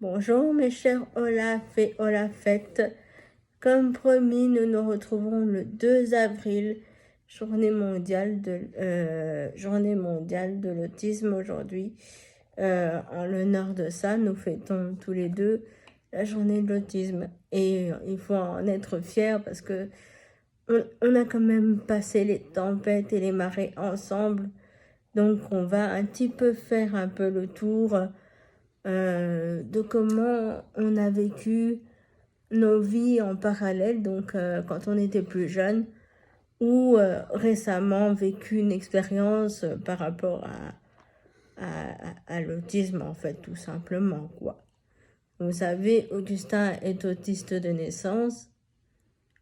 Bonjour mes chers Olaf et Olafettes. Comme promis, nous nous retrouvons le 2 avril, journée mondiale de l'autisme aujourd'hui. En l'honneur de ça, nous fêtons tous les deux la journée de l'autisme. Et il faut en être fier parce que on a quand même passé les tempêtes et les marées ensemble. Donc on va un petit peu faire un peu le tour de comment on a vécu nos vies en parallèle, donc quand on était plus jeune, ou récemment vécu une expérience par rapport à l'autisme, en fait, tout simplement, quoi. Vous savez, Augustin est autiste de naissance.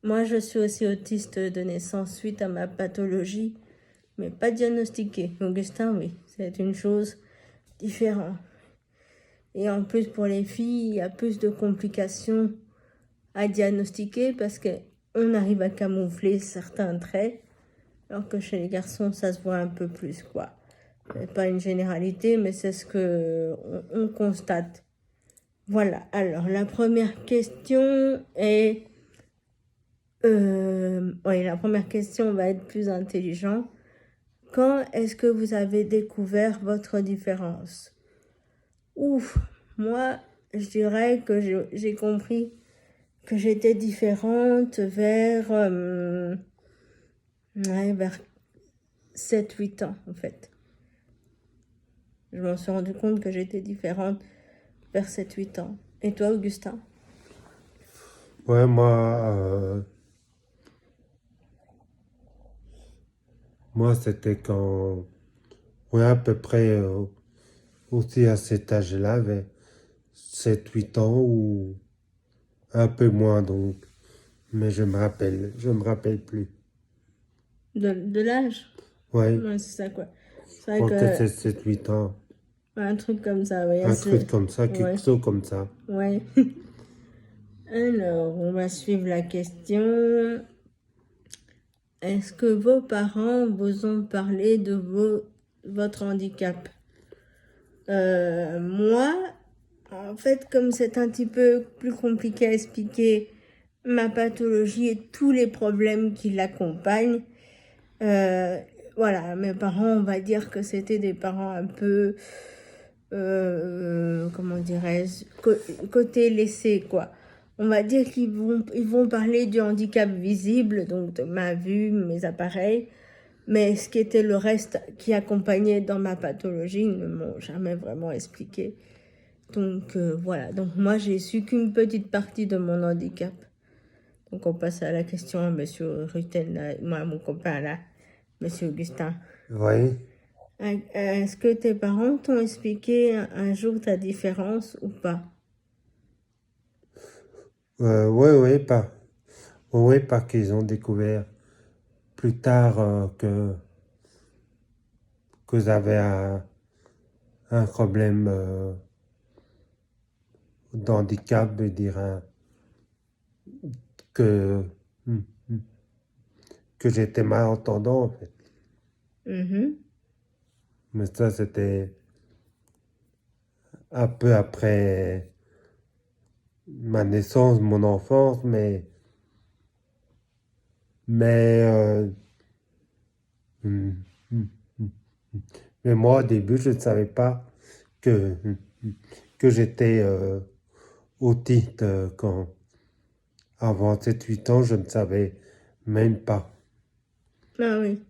Moi, je suis aussi autiste de naissance suite à ma pathologie, mais pas diagnostiquée. Augustin, oui, c'est une chose différente. Et en plus, pour les filles, il y a plus de complications à diagnostiquer parce qu'on arrive à camoufler certains traits, alors que chez les garçons, ça se voit un peu plus, quoi. C'est pas une généralité, mais c'est ce que on constate. Voilà. Alors, la première question est... la première question va être plus intelligente. Quand est-ce que vous avez découvert votre différence? Ouf, moi, je dirais que j'ai compris que j'étais différente vers 7-8 ans, en fait. Je m'en suis rendu compte que j'étais différente vers 7-8 ans. Et toi, Augustin? Ouais, moi c'était quand, ouais, à peu près aussi à cet âge-là, vers 7-8 ans ou un peu moins donc. Mais je me rappelle plus. De l'âge? Ouais, Ouais, c'est ça, quoi. C'est je vrai crois que que c'est 7-8 ans. un truc comme ça, ouais. Un truc comme ça, Ouais, quelque chose comme ça. ouais. Alors, on va suivre la question. Est-ce que vos parents vous ont parlé de votre handicap? Moi, en fait, comme c'est un petit peu plus compliqué à expliquer ma pathologie et tous les problèmes qui l'accompagnent, voilà, mes parents, on va dire que c'était des parents un peu, comment dirais-je, côté laissé, quoi. On va dire ils vont parler du handicap visible, donc de ma vue, mes appareils, mais ce qui était le reste qui accompagnait dans ma pathologie, ils ne m'ont jamais vraiment expliqué. Donc voilà, donc moi j'ai su qu'une petite partie de mon handicap. Donc on passe à la question à Monsieur Rutel, moi mon copain là, Monsieur Augustin. Oui, Est-ce que tes parents t'ont expliqué un jour ta différence ou pas? oui, ouais, pas qu'ils ont découvert plus tard que j'avais un problème d'handicap, je dirais, que, hmm, hmm, que j'étais malentendant, en fait. Mhm. Mais ça, c'était un peu après ma naissance, mon enfance, mais, hmm, hmm, hmm. Mais moi, au début, je ne savais pas que, que j'étais autiste quand, avant 7-8 ans, je ne savais même pas. Ah oui,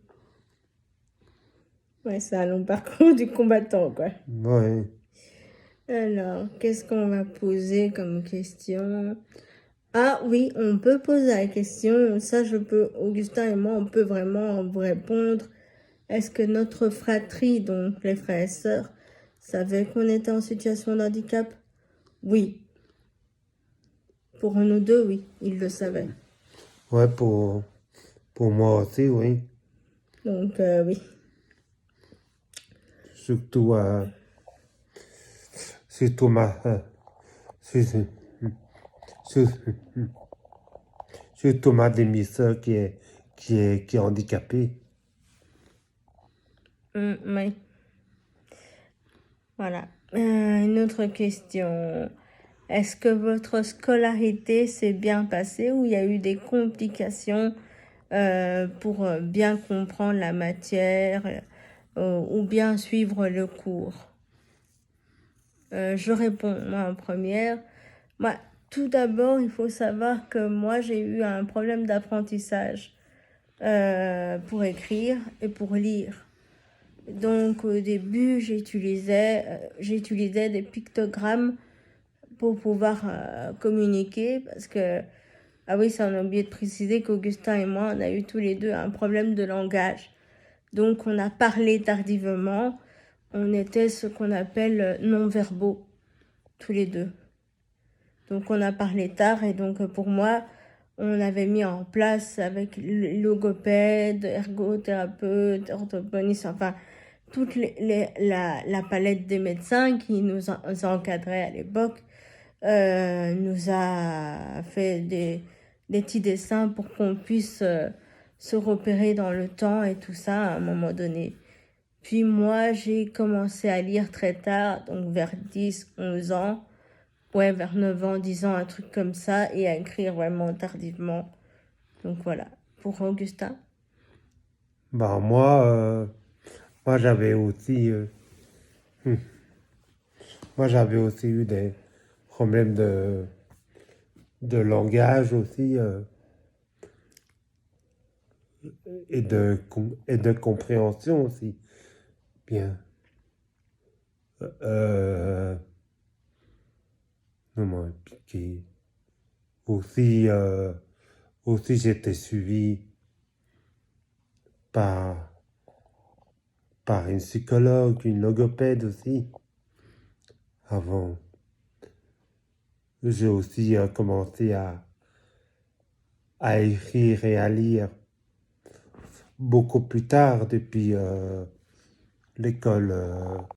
ouais, c'est un long parcours du combattant, quoi. Ouais. Alors, qu'est-ce qu'on va poser comme question? Ah oui, on peut poser la question, ça je peux, Augustin et moi, on peut vraiment vous répondre. Est-ce que notre fratrie, donc les frères et sœurs, savaient qu'on était en situation de handicap? Oui. Pour nous deux, oui, ils le savaient. Ouais, pour moi aussi, oui. Donc oui. Surtout, surtout sur- sur- surtout ma demi-sœur qui est handicapée. Oui. Voilà. Une autre question. Est-ce que votre scolarité s'est bien passée ou il y a eu des complications pour bien comprendre la matière ou bien suivre le cours? Je réponds, moi, en première. Moi, tout d'abord, il faut savoir que moi, j'ai eu un problème d'apprentissage pour écrire et pour lire. Donc, au début, j'utilisais des pictogrammes pour pouvoir communiquer parce que, ah oui, ça on a oublié de préciser qu'Augustin et moi, on a eu tous les deux un problème de langage. Donc, on a parlé tardivement. On était ce qu'on appelle non-verbaux, tous les deux. Donc, on a parlé tard et donc, pour moi, on avait mis en place avec logopède, ergothérapeute, orthophoniste, enfin, toute la palette des médecins qui nous encadraient à l'époque, nous a fait des petits dessins pour qu'on puisse se repérer dans le temps et tout ça à un moment donné. Puis moi, j'ai commencé à lire très tard, donc vers 10, 11 ans, ouais, vers 9 ans, 10 ans, un truc comme ça, et à écrire vraiment tardivement. Donc voilà, pour Augustin. Bah, moi hmm, j'avais aussi eu des problèmes de langage aussi et de compréhension aussi. Bien. Euh, non, moi, piqué. Aussi, aussi j'étais suivi par, par une psychologue, une logopède aussi. Avant, j'ai aussi commencé à écrire et à lire beaucoup plus tard depuis l'école